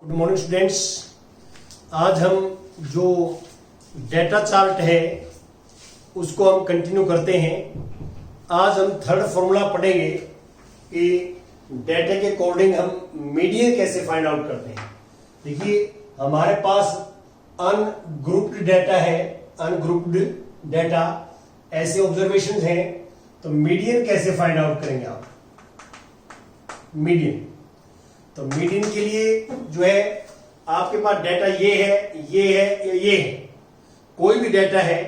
Good morning students. आज हम जो डेटा चार्ट है उसको हम कंटिन्यू करते हैं। आज हम थर्ड फॉर्मूला पढ़ेंगे कि डेटा के अकॉर्डिंग हम मीडियन कैसे फाइंड आउट करते हैं। देखिए हमारे पास अनग्रुप्ड डेटा है, अनग्रुप्ड डेटा ऐसे ऑब्जर्वेशंस हैं, तो मीडियन कैसे फाइंड आउट करेंगे आप। मीडियन, तो मीडियन के लिए जो है आपके पास डेटा ये है, ये है या ये है, कोई भी डेटा है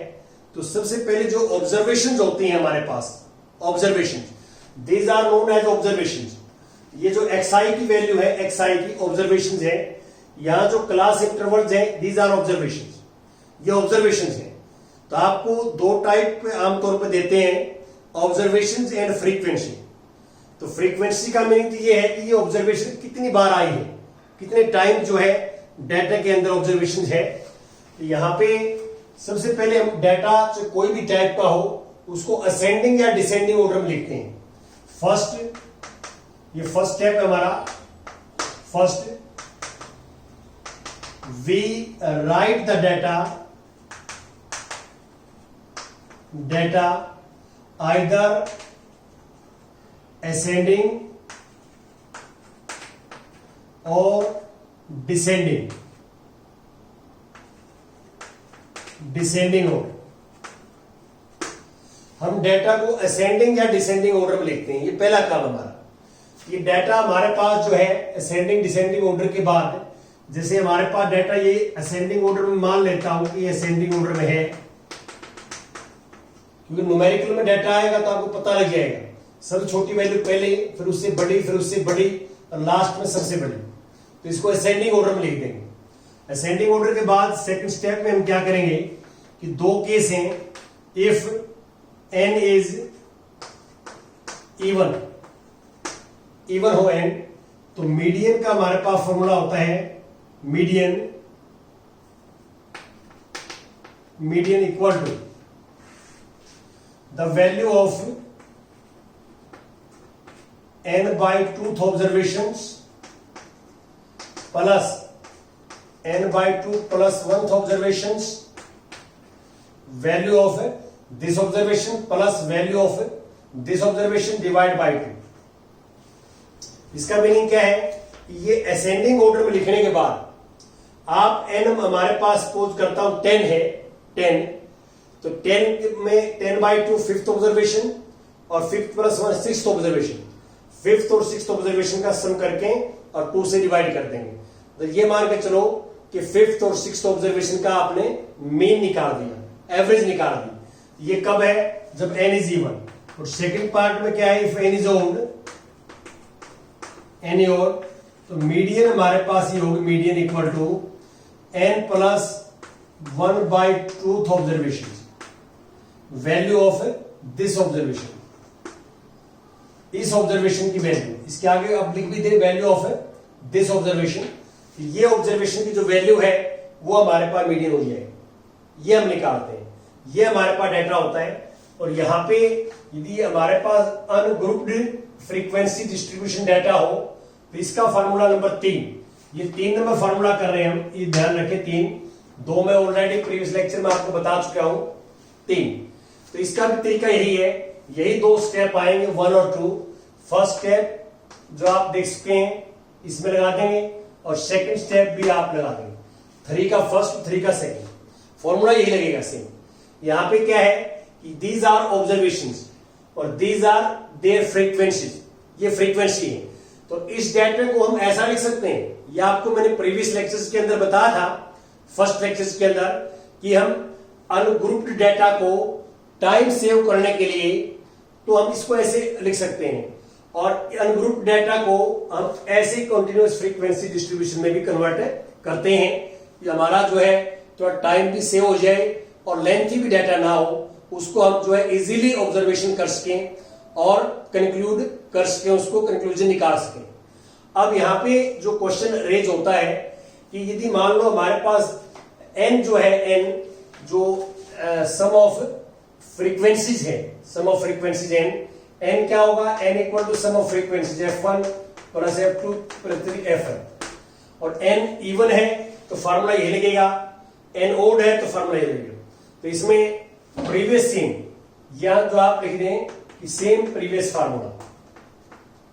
तो सबसे पहले जो ऑब्जर्वेशंस होती हैं हमारे पास, observations, these are known as observations. ये जो xi की वैल्यू है, xi की ऑब्जर्वेशंस है, यहां जो क्लास इंटरवल्स है, दीज आर ऑब्जर्वेशंस, ये ऑब्जर्वेशंस है। तो आपको दो टाइप पे आमतौर पे देते हैं, ऑब्जर्वेशंस एंड फ्रीक्वेंसी। तो फ्रीक्वेंसी का मीनिंग तो ये है कि ये ऑब्जर्वेशन कितनी बार आई है, कितने टाइम जो है डेटा के अंदर ऑब्जर्वेशन है। तो यहां पे सबसे पहले हम डेटा जो कोई भी टाइप का हो उसको असेंडिंग या डिसेंडिंग ऑर्डर में लिखते हैं। फर्स्ट, ये फर्स्ट स्टेप है हमारा। First we write the data either ascending और डिसेंडिंग ऑर्डर। हम डेटा को असेंडिंग या डिसेंडिंग ऑर्डर में लिखते हैं, ये पहला काम हमारा। ये डेटा हमारे पास जो है असेंडिंग डिसेंडिंग ऑर्डर के बाद, जैसे हमारे पास डेटा ये असेंडिंग ऑर्डर में मान लेता हूं कि ये असेंडिंग ऑर्डर में है, क्योंकि न्यूमेरिकल में डेटा आएगा तो आपको पता लग जाएगा, सबसे छोटी वैल्यू पहले, फिर उससे बड़ी, फिर उससे बड़ी और लास्ट में सबसे बड़ी। तो इसको असेंडिंग ऑर्डर में लिख देंगे। असेंडिंग ऑर्डर के बाद सेकंड स्टेप में हम क्या करेंगे कि दो केस हैं, इफ n इज इवन हो n, तो मीडियन का हमारे पास फॉर्मूला होता है median equal to the value of n by 2th observations plus n by 2 plus 1th observations, value of this observation plus value of this observation divide by 2। इसका meaning क्या है, ये असेंडिंग ऑर्डर में लिखने के बाद आप n हमारे पास सपोज करता हूं 10 है, 10, तो 10 में 10 by 2 5th ऑब्जर्वेशन और 5th plus 1 6th observation, 5th और 6th ऑब्जर्वेशन का सम करके और 2 से डिवाइड कर देंगे। तो ये मान के चलो कि 5th और 6th ऑब्जर्वेशन का आपने मीन निकाल दिया, एवरेज निकाल दी। ये कब है, जब n इज इवन। और सेकंड पार्ट में क्या है, if n is odd, n odd, तो मीडियन हमारे पास ये होगी, median equal to n plus 1 by 2th observation, value of this observation, इस ऑब्जर्वेशन की वैल्यू, इसके आगे अब लिख भी दे वैल्यू ऑफ दिस ऑब्जर्वेशन। ये ऑब्जर्वेशन की जो वैल्यू है वो हमारे पास मीडियन हो जाएगी, ये हम निकालते हैं, ये हमारे पास डेटा होता है। और यहां पे यदि हमारे पास अनग्रुप्ड फ्रीक्वेंसी डिस्ट्रीब्यूशन डेटा हो तो इसका फार्मूला नंबर 3, ये 3 नंबर फार्मूला कर रहे हैं हम, ये ध्यान रखें। 3, 2 में ऑलरेडी प्रीवियस लेक्चर में आपको बता चुका हूं, 3। तो इसका भी तरीका यही है, यही 2 स्टेप आएंगे, 1 और 2। फर्स्ट स्टेप जो आप देख सकते हैं इसमें लगा देंगे और सेकंड स्टेप भी आप लगा देंगे, 3 का फर्स्ट, 3 का सेकंड, फॉर्मूला यही लगेगा सेम। यहां पे क्या है कि दीज आर ऑब्जर्वेशंस और दीज आर देयर फ्रीक्वेंसीज, ये फ्रीक्वेंसी है। तो इस डेटा को हम ऐसा लिख सकते हैं, ये आपको मैंने प्रीवियस लेक्चर्स के अंदर बताया था, फर्स्ट लेक्चर्स के अंदर, कि हम अनग्रुप्ड डेटा को टाइम सेव करने के लिए तो हम इसको ऐसे लिख सकते हैं, और अनग्रुप्ड डेटा को हम ऐसे कंटिन्यूअस फ्रीक्वेंसी डिस्ट्रीब्यूशन में भी कन्वर्ट करते हैं कि हमारा जो है थोड़ा टाइम भी सेव हो जाए और लेंथी भी डेटा ना हो, उसको हम जो है इजीली ऑब्जर्वेशन कर सकें और कंक्लूड कर सकें, उसको कंक्लूजन निकाल सकें। अब यहाँ पे जो क्वेश्चन रेज होता है कि यदि मान लो हमारे पास n जो है, n जो सम ऑफ फ्रीक्वेंसीज है, सम ऑफ फ्रीक्वेंसीज n क्या होगा, n equal to sum of frequencies f1 plus f2 plus 3 fn। और n इवन है तो फार्मूला ये लगेगा, n ओड है तो फार्मूला ये लगेगा। तो इसमें प्रीवियस सेम, या जो आप लिख दें कि same previous formula,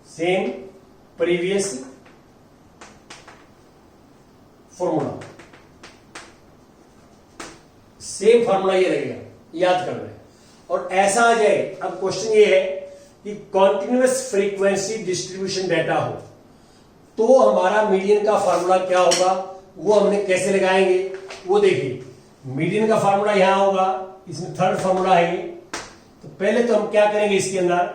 same previous formula, same formula ये लगेगा, याद करना है। और ऐसा आ जाए, अब क्वेश्चन ये है कि कॉन्टिन्यूअस फ्रीक्वेंसी डिस्ट्रीब्यूशन डाटा हो तो हमारा मीडियन का फार्मूला क्या होगा, वो हमने कैसे लगाएंगे वो देखिए। मीडियन का फार्मूला यहां होगा, इसमें थर्ड फार्मूला है ये। तो पहले तो हम क्या करेंगे इसके अंदर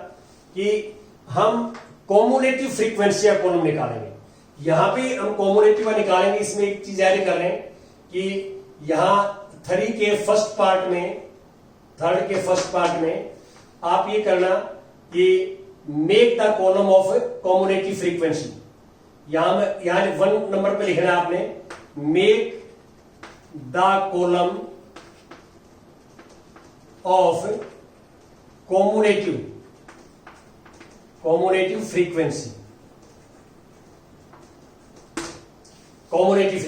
कि हम कॉम्युलेटिव फ्रीक्वेंसी का कॉलम निकालेंगे। यहां पे हम कॉम्युलेटिव निकालेंगे, इसमें एक चीज ऐड कर रहे हैं कि यहां थर्ड के फर्स्ट पार्ट में आप ये करना कि make the column of cumulative frequency. यहां 1 नंबर पे लिखना है आपने, make the column of cumulative frequency, cumulative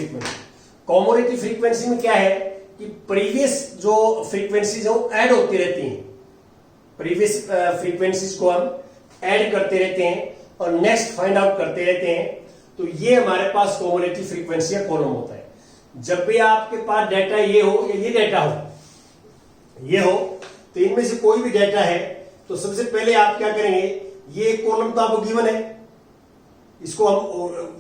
frequency में क्या है कि प्रीवियस जो फ्रीक्वेंसीज है वो ऐड होती रहती हैं, प्रीवियस फ्रीक्वेंसीज को हम ऐड करते रहते हैं और नेक्स्ट फाइंड आउट करते रहते हैं। तो ये हमारे पास कॉम्युलेटिव फ्रीक्वेंसी का कॉलम होता है। जब भी आपके पास डाटा ये हो या ये डाटा हो, तो इनमें से कोई भी डाटा है तो सबसे पहले आप क्या करेंगे, ये कॉलम तो आपको गिवन है, इसको हम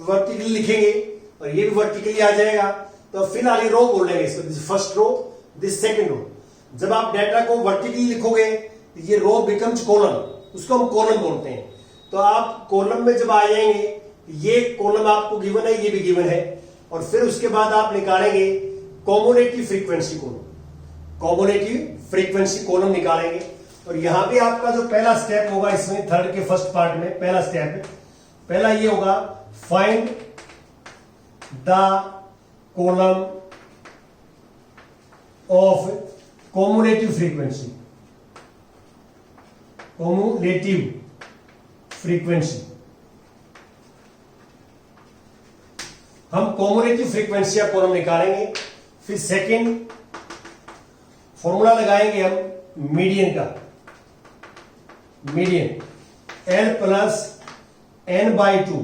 वर्टिकली लिखेंगे और ये भी वर्टिकली आ जाएगा। तो फिलहाल ये रो बोलेंगे इसको, this first row, this second row. जब आप डाटा को वर्टिकली लिखोगे तो ये रो बिकम्स कॉलम, उसको हम कॉलम बोलते हैं। तो आप कॉलम में जब आ जाएंगे, ये कॉलम आपको गिवन है, ये भी गिवन है, और फिर उसके बाद आप निकालेंगे कॉम्युलेटिव फ्रीक्वेंसी कॉलम निकालेंगे। और यहां पे आपका जो पहला स्टेप होगा इसमें थर्ड के फर्स्ट पार्ट में, पहला ये होगा find the column of cumulative frequency. हम कॉम्युलेटिव फ्रीक्वेंसी का कॉलम निकालेंगे। फिर सेकंड फॉर्मूला लगाएंगे हम median L plus n/2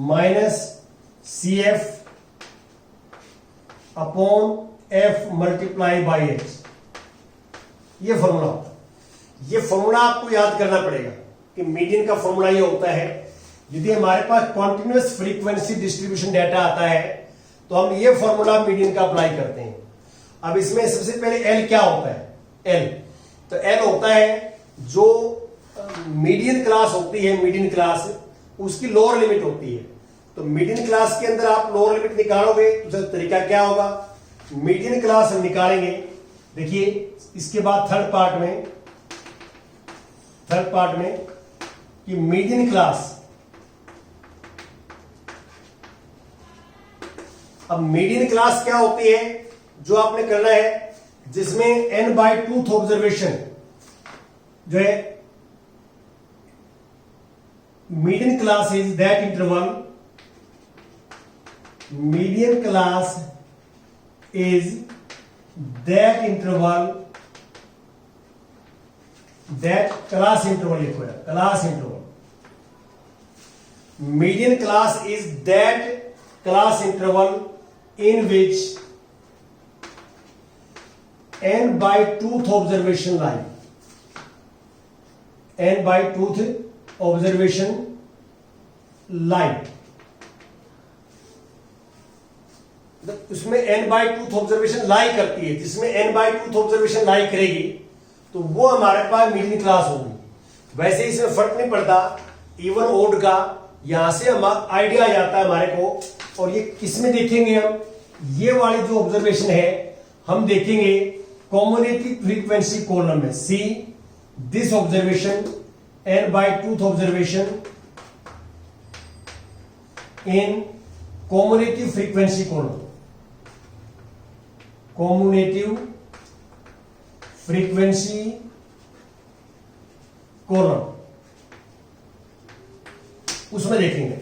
minus CF upon F multiply by H। ये फॉर्मूला होता है। ये फॉर्मूला आपको याद करना पड़ेगा कि मीडियन का फॉर्मूला ये होता है, यदि हमारे पास कॉन्टिन्यूअस फ्रीक्वेंसी डिस्ट्रीब्यूशन डाटा आता है तो हम ये फॉर्मूला मीडियन का अप्लाई करते हैं। अब इसमें सबसे पहले L क्या होता है, तो L होता है जो मीडियन क्लास होती है, मीडियन क्लास उसकी लोअर लिमिट होती है। तो मीडियन क्लास के अंदर आप लोअर लिमिट निकालोगे तो तरीका क्या होगा, मीडियन क्लास हम निकालेंगे। देखिए इसके बाद थर्ड पार्ट में कि मीडियन क्लास, अब मीडियन क्लास क्या होती है, जो आपने करना है जिसमें n/2 ऑब्जर्वेशन जो है, median class is that interval, median class is that interval, that class interval लिखो यार, class interval. Median class is that class interval in which n/2 observation lie, n/2 observation lie, उसमें n/2 observation लाई करती है, जिसमें n/2 observation लाई करेगी तो वो हमारे पास मीडियन क्लास होगी। वैसे इसमें फर्क नहीं पड़ता इवन ओड का, यहां से हम आइडिया आ जाता है हमारे को। और ये किसमें देखेंगे हम, ये वाली जो ऑब्जर्वेशन है हम देखेंगे कॉम्युलेटिव फ्रीक्वेंसी कॉलम में। See this observation n/2 observation in cumulative frequency column, cumulative frequency column उसमें देखेंगे।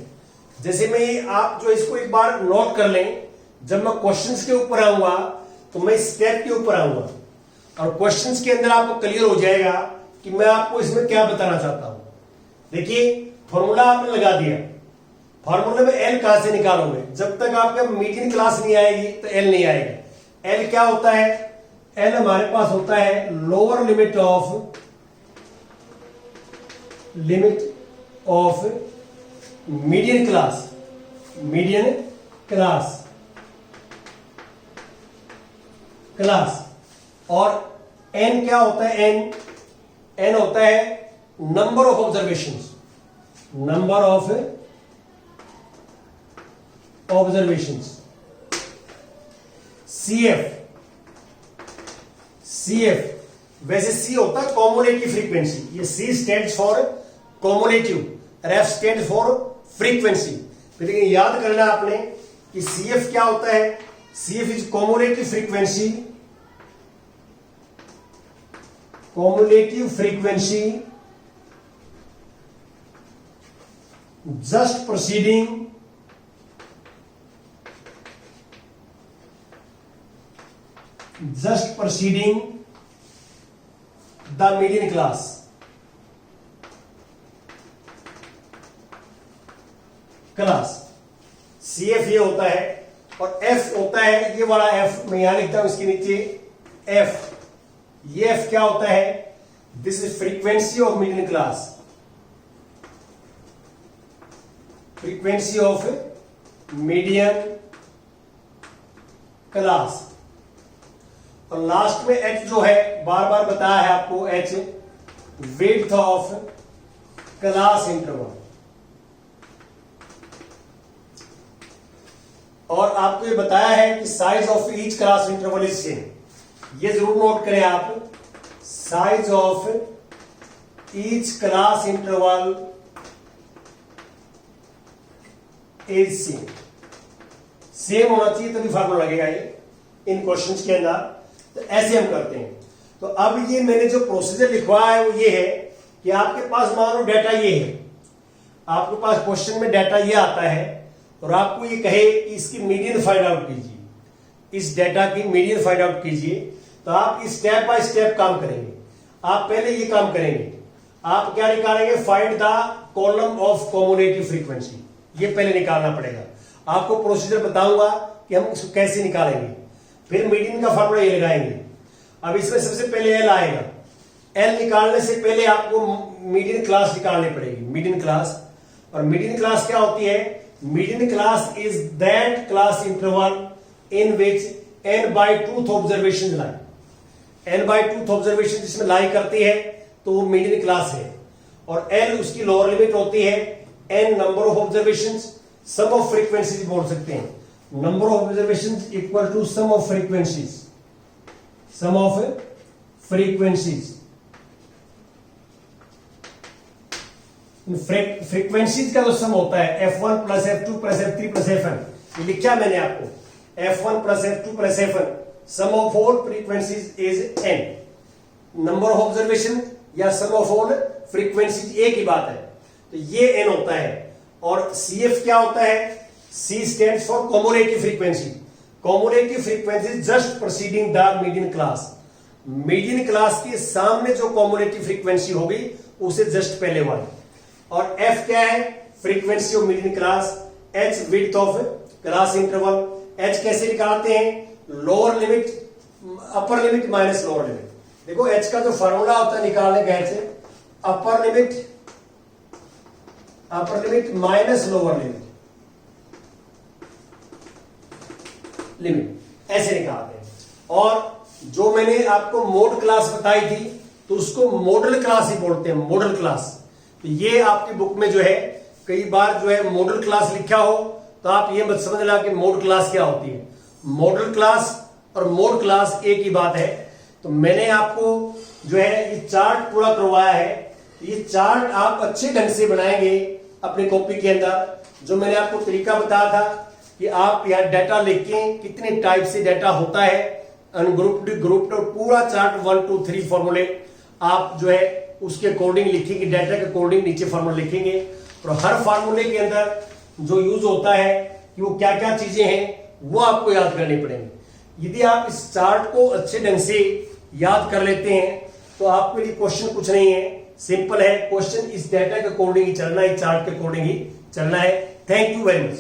जैसे मैं आप जो इसको एक बार नोट कर लें, जब मैं क्वेश्चंस के ऊपर आऊंगा तो मैं स्टेप के ऊपर आऊंगा और क्वेश्चंस के अंदर आपको क्लियर हो जाएगा कि मैं आपको इसमें क्या बताना चाहता हूं। देखिए फॉर्मूला आपने लगा दिया, फॉर्मूले में एल कहां से निकालोगे? जब तक आपका मीडियन क्लास नहीं आएगी तो एल नहीं आएगा। एल क्या होता है? एल हमारे पास होता है lower limit of median class. और एन क्या होता है? एन होता है नंबर ऑफ ऑब्जर्वेशंस, सीएफ वैसे सी होता है कॉमुलेटिव फ्रीक्वेंसी, ये सी स्टैंड्स फॉर कॉमुलेटिव और एफ स्टैंड्स फॉर फ्रीक्वेंसी। फिर याद करना आपने कि सीएफ क्या होता है? CF is cumulative frequency just preceding the median class। CF ये होता है और F होता है ये वाला F, मैं यहां लिखता हूं इसके नीचे F। ये F क्या होता है? This is frequency of median class, और लास्ट में H जो है बार बार बताया है आपको, H width of class interval. और आपको ये बताया है कि size of each class interval is same. ये जरूर नोट करें आप, size of each class interval is same होना चाहिए, तभी फार्मूला लगेगा ये इन क्वेश्चंस के अंदर। तो ऐसे हम करते हैं। तो अब ये मैंने जो प्रोसीजर लिखवाया है वो ये है कि आपके पास मान लो डाटा ये है, आपके पास क्वेश्चन में डाटा ये आता है और आपको ये कहे कि इसकी मीडियन फाइंड आउट कीजिए, इस डाटा की मीडियन फाइंड आउट कीजिए, तो आप स्टेप बाय स्टेप काम करेंगे। आप पहले ये काम करेंगे, आप क्या निकालेंगे? Find the column of cumulative frequency, ये पहले निकालना पड़ेगा। आपको प्रोसीजर बताऊंगा कि हम इसको कैसे निकालेंगे। फिर मीडियन का फार्मूला ये लगाएंगे। अब इसमें सबसे पहले एल आएगा। एल निकालने से पहले आपको मीडियन क्लास निकालनी पड़ेगी, मीडियन क्लास। और मीडियन क्लास क्या होती है? Median class is that class interval in which n/2 observation lie, n/2 observation जिसमें लाई करती है तो वो मीडियन क्लास है। और l उसकी लोअर लिमिट होती है, n number of observations, sum of frequencies बोल सकते हैं। Number of observations equal to sum of frequencies, frequencies का जो सम होता है f1 plus f2 plus f3 plus fn, ये लिखा मैंने आपको, f1 plus f2 plus fn, sum of all frequencies is n। Number of observation या सम ऑफ ऑल फ्रीक्वेंसीज एक ही बात है, तो ये n होता है। और CF क्या होता है? C stands for cumulative frequency. Cumulative frequency just preceding the median class, median class के सामने जो कॉमुलेटिव फ्रीक्वेंसी होगी उसे जस्ट पहले वाली। और F क्या है? Frequency of median class, H width of class interval. H कैसे निकालते हैं? Lower limit, upper limit minus lower limit. देखो H का जो फॉर्मूला होता है निकालने का, H upper limit minus lower limit, ऐसे निकालते हैं। और जो मैंने आपको मोड क्लास बताई थी तो उसको मॉडल क्लास ही बोलते हैं, मॉडल क्लास। तो ये आपकी बुक में जो है कई बार जो है मॉडल क्लास लिखा हो तो आप ये मत समझना कि मोड क्लास क्या होती है। मॉडल क्लास और मोड क्लास एक ही बात है। तो मैंने आपको जो है ये चार्ट पूरा करवाया है। ये चार्ट आप अच्छे ढंग से बनाएंगे अपनी कॉपी के अंदर। जो मैंने आपको तरीका बताया था कि आप यहाँ डाटा लिख के कितने टाइप से डाटा होता है, अनग्रुप्ड, ग्रुप्ड, और पूरा चार्ट 1 2 3 फॉर्मूले आप जो है उसके अकॉर्डिंग लिखेंगे, डाटा के अकॉर्डिंग नीचे फॉर्मूला लिखेंगे। और हर फार्मूले के अंदर जो यूज होता है कि वो क्या क्या चीजें हैं वो आपको याद करनी पड़ेंगी। यदि आप इस चार्ट को अच्छे ढंग से याद कर लेते हैं तो आपके लिए क्वेश्चन कुछ नहीं है, सिंपल है। क्वेश्चन इस डेटा के अकॉर्डिंग ही चलना है, चार्ट के अकॉर्डिंग ही चलना है। Thank you very much.